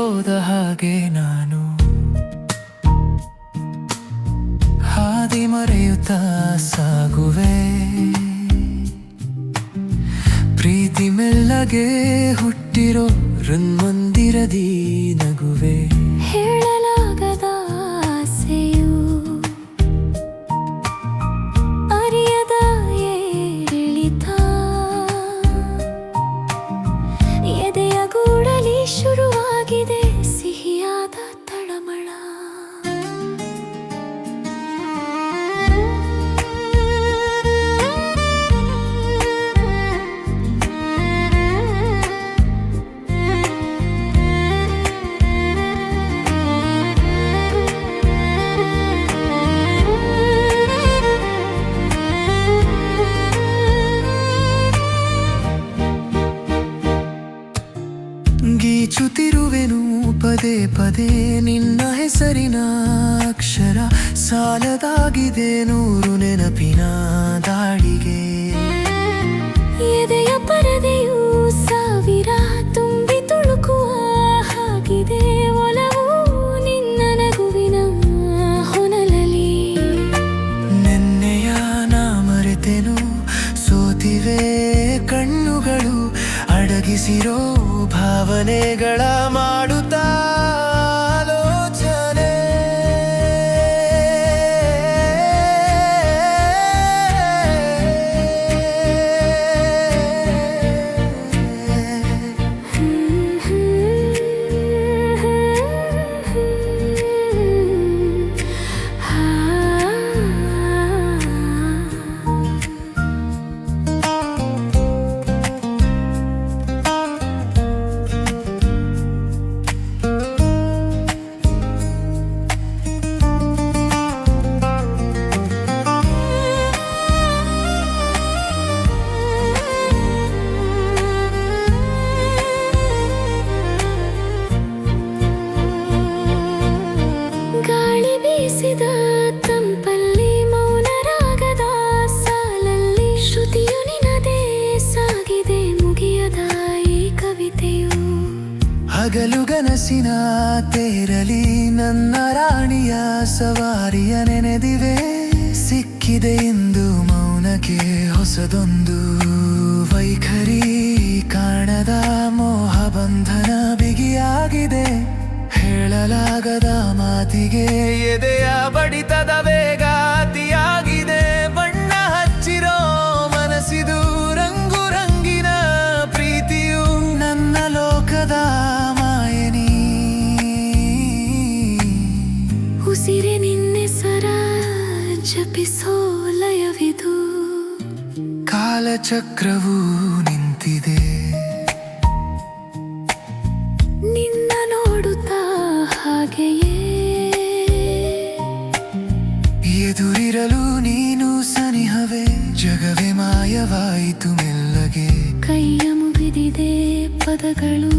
ಹೋದ ಹಾಗೆ ನಾನು ಹಾದಿ ಮರೆಯುತ್ತಾ ಸಾಗುವೆ. ಪ್ರೀತಿ ಮೆಲ್ಲಗೆ ಹುಟ್ಟಿರೋ ಹೃನ್ಮಂದಿರದಿ ನಗುವೆ. ಹೇಳಲಾಗದ ಆಸೆಯು ಅರಿಯದ ಏರಿಳಿತ ಎದೆಯ ಗೂಡಲಿ ಶುರುವಾಗಿದೆ ಸಿಹಿಯಾದ ತಳಮಳ. ಗೀಚುತ್ತಿರುವೆನು ಪದೇ ಪದೇ ನಿನ್ನ ಹೆಸರಿನ ಅಕ್ಷರ. ಸಾಲದಾಗಿದೆ ನೂರು ನೆನಪಿನ ದಾಳಿಗೆ. ಎದೆಯ ಪರದೆಯು ಸಾವಿರ ತುಂಬಿ ತುಳುಕುವ ಹಾಗಿದೆ. ಒಲವು ನಿನ್ನ ನಗುವಿನ ಹೊನಲಲಿ. ನೆನ್ನೆಯ ನಾ ಮರೆತೆನು ಸೋತಿವೆ ಕಣ್ಣುಗಳು. ಅಡಗಿಸಿರೋ ಭಾವನೆಗಳ ಮಾಡುತ್ತಾ ಆಲೋಚನೆ. ತಂಪಲ್ಲಿ ಮೌನ ರಾಗದ ಸಾಲಲ್ಲಿ ಶ್ರುತಿಯು ನಿನದೇ ಸಾಗಿದೆ ಮುಗಿಯದ ಈ ಕವಿತೆಯು. ಹಗಲುಗನಸಿನ ತೇರಲಿ ನನ್ನ ರಾಣಿಯ ಸವಾರಿಯ ನೆನೆದಿವೆ. ಸಿಕ್ಕಿದೆ ಇಂದು ಮೌನಕ್ಕೆ ಹೊಸದೊಂದು ವೈಖರಿ. ಕಾಣದ ಮೋಹ ಬಂಧನ ಬಿಗಿಯಾಗಿದೆ. ಹೇಳಲಾಗದ ಮಾತಿಗೆ ಎದೆಯ ಬಡಿತದ ವೇಗ ಅತಿಯಾಗಿದೆ. ಬಣ್ಣ ಹಚ್ಚಿರೋ ಮನಸ್ಸಿದು ರಂಗು ರಂಗಿನ ಪ್ರೀತಿಯು ನನ್ನ ಲೋಕದ ಮಾಯನಿ. ಉಸಿರೆ ನಿನ್ನೆಸರ ಜಪಿಸೋ ಲಯವಿದು. ಕಾಲಚಕ್ರವು ನಿಂತಿದೆ ನಿನ್ನ ನೋಡುತ್ತಾ ಹಾಗೆಯೇ. ಎದುರಿರಲು ನೀನು ಸನಿಹವೇ. ಜಗವೇ ಮಾಯವಾಯಿತು ಮೆಲ್ಲಗೆ. ಕೈಯ ಮುಗಿದಿದೆ ಪದಗಳು.